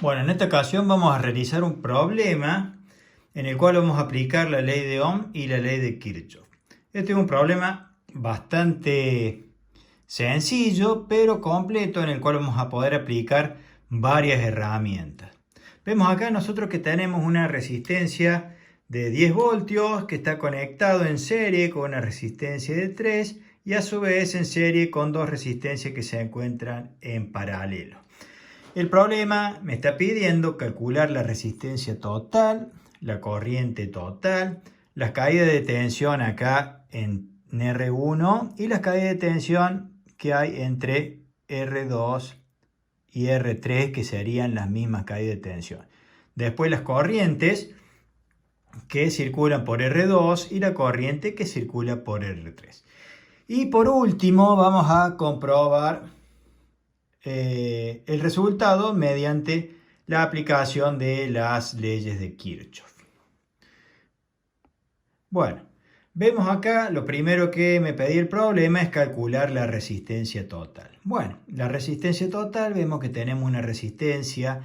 Bueno, en esta ocasión vamos a realizar un problema en el cual vamos a aplicar la ley de Ohm y la ley de Kirchhoff. Este es un problema bastante sencillo, pero completo, en el cual vamos a poder aplicar varias herramientas. Vemos acá nosotros que tenemos una resistencia de 10 voltios que está conectado en serie con una resistencia de 3 y a su vez en serie con dos resistencias que se encuentran en paralelo. El problema me está pidiendo calcular la resistencia total, la corriente total, las caídas de tensión acá en R1 y las caídas de tensión que hay entre R2 y R3, que serían las mismas caídas de tensión. Después las corrientes que circulan por R2 y la corriente que circula por R3. Y por último vamos a comprobar el resultado mediante la aplicación de las leyes de Kirchhoff. Bueno, vemos acá, lo primero que me pedí el problema es calcular la resistencia total. Bueno, la resistencia total, vemos que tenemos una resistencia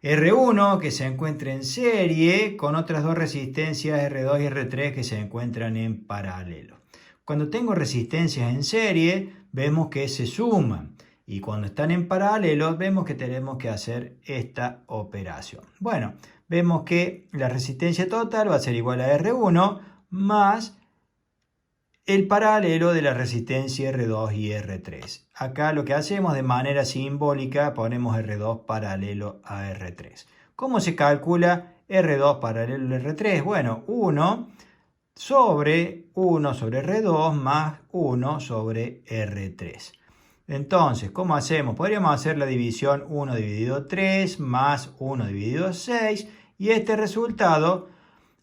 R1 que se encuentra en serie con otras dos resistencias R2 y R3 que se encuentran en paralelo. Cuando tengo resistencias en serie, vemos que se suman. Y cuando están en paralelo, vemos que tenemos que hacer esta operación. Bueno, vemos que la resistencia total va a ser igual a R1 más el paralelo de la resistencia R2 y R3. Acá lo que hacemos de manera simbólica, ponemos R2 paralelo a R3. ¿Cómo se calcula R2 paralelo a R3? Bueno, 1 sobre R2 más 1 sobre R3. Entonces, ¿cómo hacemos? Podríamos hacer la división 1 dividido 3 más 1 dividido 6 y este resultado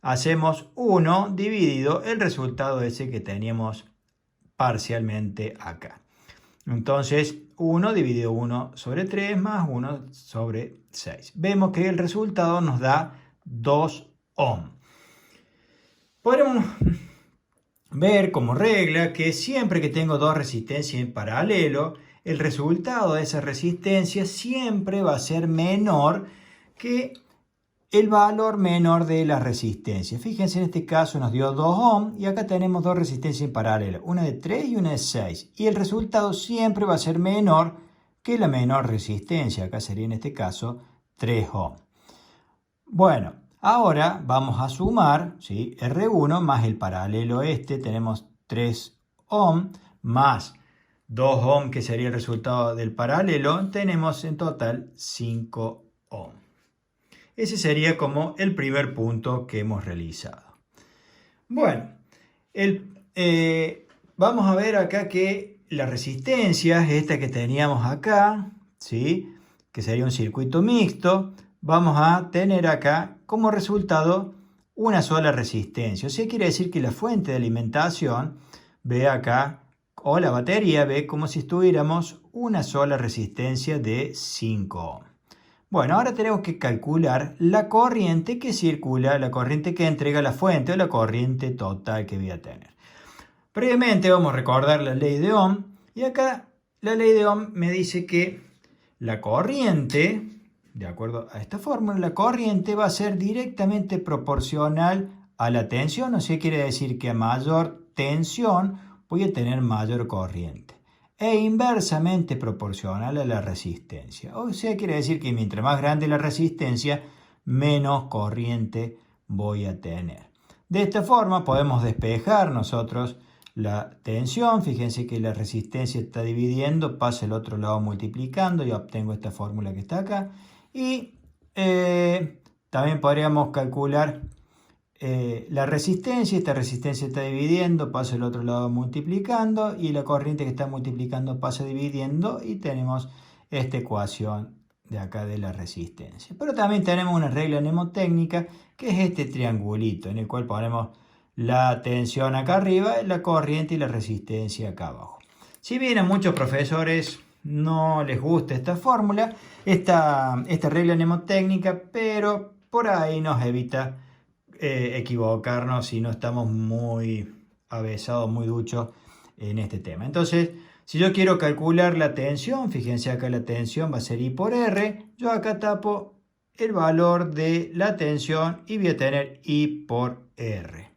hacemos 1 dividido el resultado ese que teníamos parcialmente acá. Entonces, 1 dividido 1 sobre 3 más 1 sobre 6. Vemos que el resultado nos da 2 ohm. Podemos ver como regla que siempre que tengo dos resistencias en paralelo, el resultado de esa resistencia siempre va a ser menor que el valor menor de la resistencia. Fíjense, en este caso nos dio 2 ohm y acá tenemos dos resistencias en paralelo, una de 3 y una de 6. Y el resultado siempre va a ser menor que la menor resistencia. Acá sería en este caso 3 ohm. Bueno, ahora vamos a sumar, ¿sí? R1 más el paralelo tenemos 3 ohm más 2 ohm que sería el resultado del paralelo, tenemos en total 5 ohm. Ese sería como el primer punto que hemos realizado. Bueno, vamos a ver acá que la resistencia es esta que teníamos acá, ¿sí? Que sería un circuito mixto. Vamos a tener acá como resultado una sola resistencia. O sea, quiere decir que la fuente de alimentación ve acá, o la batería ve como si estuviéramos una sola resistencia de 5 ohm. Bueno, ahora tenemos que calcular la corriente que circula, la corriente que entrega la fuente o la corriente total que voy a tener. Previamente vamos a recordar la ley de Ohm y acá la ley de Ohm me dice que la corriente, de acuerdo a esta fórmula, la corriente va a ser directamente proporcional a la tensión, o sea, quiere decir que a mayor tensión voy a tener mayor corriente. E inversamente proporcional a la resistencia. O sea, quiere decir que mientras más grande la resistencia, menos corriente voy a tener. De esta forma podemos despejar nosotros la tensión. Fíjense que la resistencia está dividiendo, pasa al otro lado multiplicando y obtengo esta fórmula que está acá. Y también podríamos calcular la resistencia. Esta resistencia está dividiendo, pasa al otro lado multiplicando y la corriente que está multiplicando pasa dividiendo y tenemos esta ecuación de acá de la resistencia. Pero también tenemos una regla mnemotécnica que es este triangulito en el cual ponemos la tensión acá arriba, la corriente y la resistencia acá abajo. Si bien a muchos profesores no les gusta esta fórmula, esta regla mnemotécnica, pero por ahí nos evita equivocarnos si no estamos muy avesados, muy duchos en este tema. Entonces, si yo quiero calcular la tensión, fíjense acá la tensión va a ser I por R, yo acá tapo el valor de la tensión y voy a tener I por R.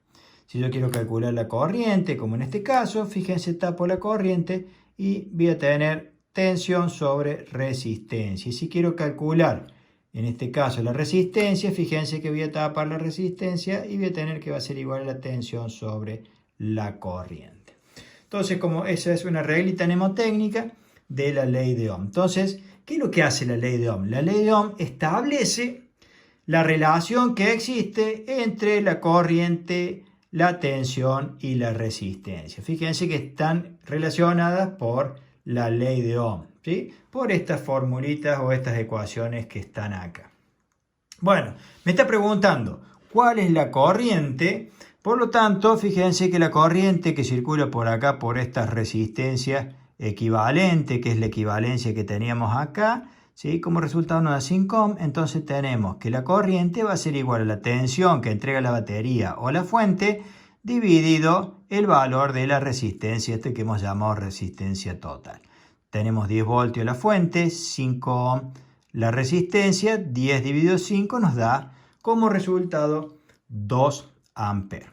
Si yo quiero calcular la corriente, como en este caso, fíjense, tapo la corriente y voy a tener tensión sobre resistencia. Y si quiero calcular, en este caso, la resistencia, fíjense que voy a tapar la resistencia y voy a tener que va a ser igual a la tensión sobre la corriente. Entonces, como esa es una reglita mnemotécnica de la ley de Ohm. Entonces, ¿qué es lo que hace la ley de Ohm? La ley de Ohm establece la relación que existe entre la corriente, la tensión y la resistencia. Fíjense que están relacionadas por la ley de Ohm, ¿sí? Por estas formulitas o estas ecuaciones que están acá. Bueno, me está preguntando cuál es la corriente. Por lo tanto, fíjense que la corriente que circula por acá, por estas resistencias equivalente, que es la equivalencia que teníamos acá, ¿sí? Como resultado de una 5 ohm, entonces tenemos que la corriente va a ser igual a la tensión que entrega la batería o la fuente, dividido el valor de la resistencia, que hemos llamado resistencia total. Tenemos 10 voltios la fuente, 5 ohm la resistencia, 10 dividido 5 nos da como resultado 2 amperes.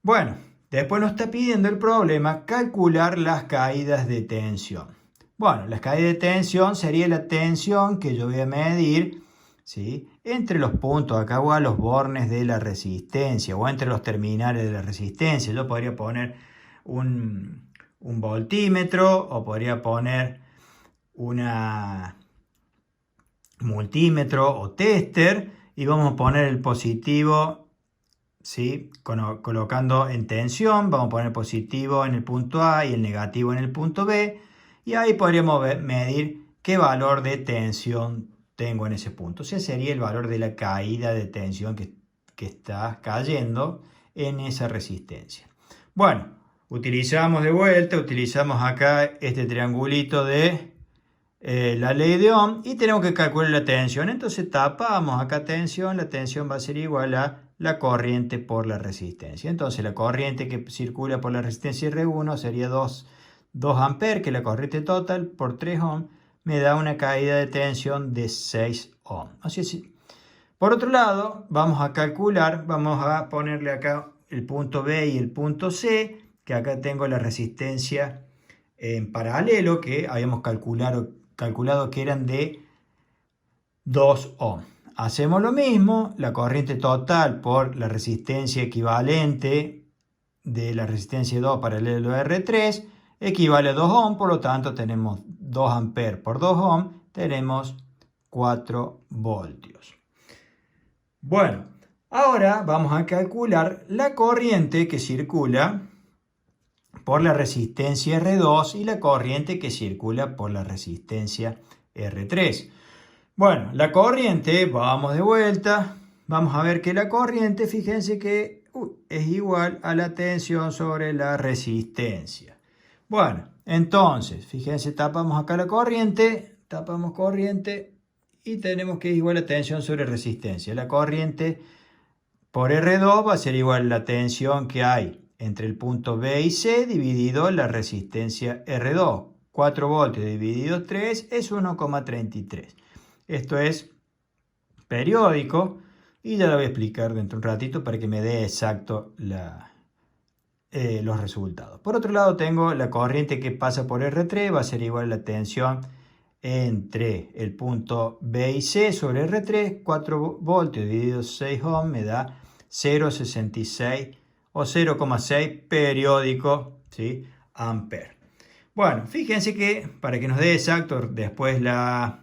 Bueno, después nos está pidiendo el problema calcular las caídas de tensión. Bueno, las caídas de tensión sería la tensión que yo voy a medir, ¿sí?, entre los puntos acá o a los bornes de la resistencia o entre los terminales de la resistencia. Yo podría poner un voltímetro o podría poner una multímetro o tester y vamos a poner el positivo, ¿sí?, colocando en tensión. Vamos a poner positivo en el punto A y el negativo en el punto B, y ahí podríamos medir qué valor de tensión tengo en ese punto. O sea, sería el valor de la caída de tensión que está cayendo en esa resistencia. Bueno, utilizamos acá este triangulito de la ley de Ohm y tenemos que calcular la tensión. Entonces tapamos acá tensión, la tensión va a ser igual a la corriente por la resistencia. Entonces la corriente que circula por la resistencia R1 sería 2 amperes, que es la corriente total, por 3 ohm, me da una caída de tensión de 6 ohm. Así es. Por otro lado, vamos a calcular, vamos a ponerle acá el punto B y el punto C, que acá tengo la resistencia en paralelo, que habíamos calculado que eran de 2 ohm. Hacemos lo mismo, la corriente total por la resistencia equivalente de la resistencia 2 paralelo a R3 equivale a 2 ohm, por lo tanto tenemos 2 amperes por 2 ohm, tenemos 4 voltios. Bueno, ahora vamos a calcular la corriente que circula por la resistencia R2 y la corriente que circula por la resistencia R3. Bueno, la corriente, vamos de vuelta, vamos a ver que la corriente, fíjense que es igual a la tensión sobre la resistencia. Bueno, entonces, fíjense, tapamos acá la corriente, tapamos corriente y tenemos que es igual a tensión sobre resistencia. La corriente por R2 va a ser igual a la tensión que hay entre el punto B y C dividido la resistencia R2. 4 voltios dividido 3 es 1,33. Esto es periódico y ya lo voy a explicar dentro de un ratito para que me dé exacto los resultados. Por otro lado tengo la corriente que pasa por R3, va a ser igual a la tensión entre el punto B y C sobre R3. 4 voltios dividido 6 ohm me da 0,66 o 0,6 periódico, ¿sí?, amper. Bueno, fíjense que para que nos dé exacto después la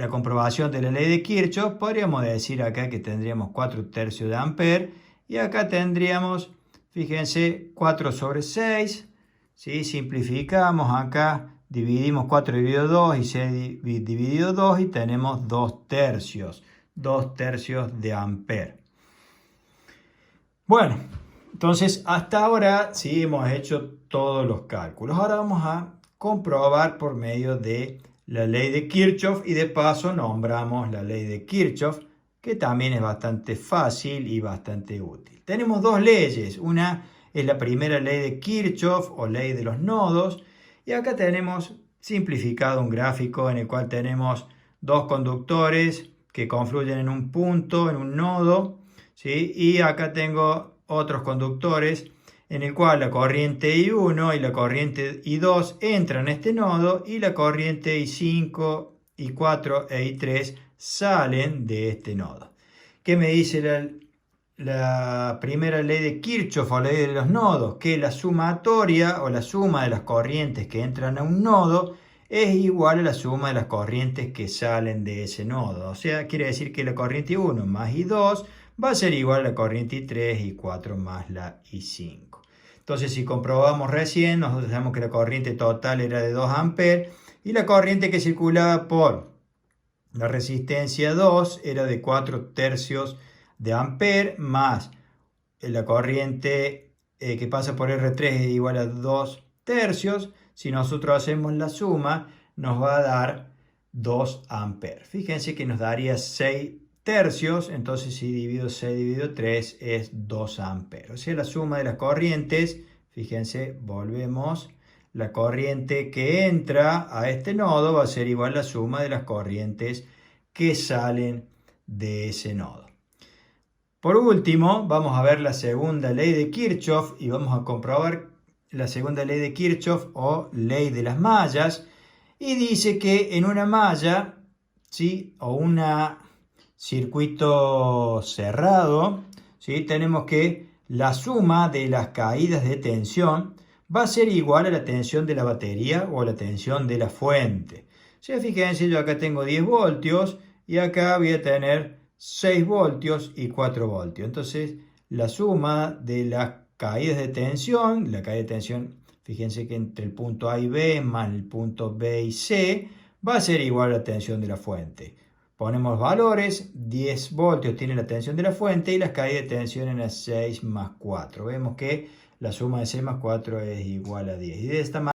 comprobación de la ley de Kirchhoff, podríamos decir acá que tendríamos 4 tercios de amper y acá tendríamos, fíjense, 4 sobre 6, ¿sí? Simplificamos acá, dividimos 4 dividido 2 y 6 dividido 2 y tenemos 2 tercios de amper. Bueno, entonces hasta ahora sí hemos hecho todos los cálculos. Ahora vamos a comprobar por medio de la ley de Kirchhoff y de paso nombramos la ley de Kirchhoff, que también es bastante fácil y bastante útil. Tenemos dos leyes, una es la primera ley de Kirchhoff o ley de los nodos y acá tenemos simplificado un gráfico en el cual tenemos dos conductores que confluyen en un punto, en un nodo, ¿sí? Y acá tengo otros conductores en el cual la corriente I1 y la corriente I2 entran a este nodo y la corriente I5, I4 e I3 salen de este nodo. ¿Qué me dice la primera ley de Kirchhoff o ley de los nodos? Que la sumatoria o la suma de las corrientes que entran a un nodo es igual a la suma de las corrientes que salen de ese nodo. O sea, quiere decir que la corriente I1 más I2 va a ser igual a la corriente I3, I4 más la I5. Entonces, si comprobamos recién, nosotros sabemos que la corriente total era de 2 amperes y la corriente que circulaba por la resistencia 2 era de 4 tercios de ampere, más la corriente que pasa por R3 es igual a 2 tercios. Si nosotros hacemos la suma, nos va a dar 2 amperes. Fíjense que nos daría 6 tercios, entonces si divido 6 dividido 3 es 2 amperes. O sea, la suma de las corrientes, fíjense, volvemos, la corriente que entra a este nodo va a ser igual a la suma de las corrientes que salen de ese nodo. Por último, vamos a ver la segunda ley de Kirchhoff y vamos a comprobar la segunda ley de Kirchhoff o ley de las mallas. Y dice que en una malla, ¿sí? O un circuito cerrado, ¿sí? Tenemos que la suma de las caídas de tensión va a ser igual a la tensión de la batería o a la tensión de la fuente. O sea, fíjense, yo acá tengo 10 voltios y acá voy a tener 6 voltios y 4 voltios. Entonces, la suma de las caídas de tensión, la caída de tensión, fíjense que entre el punto A y B más el punto B y C, va a ser igual a la tensión de la fuente. Ponemos valores, 10 voltios tiene la tensión de la fuente y las caídas de tensión en 6 más 4. Vemos que la suma de 6 más 4 es igual a 10. Y de esta manera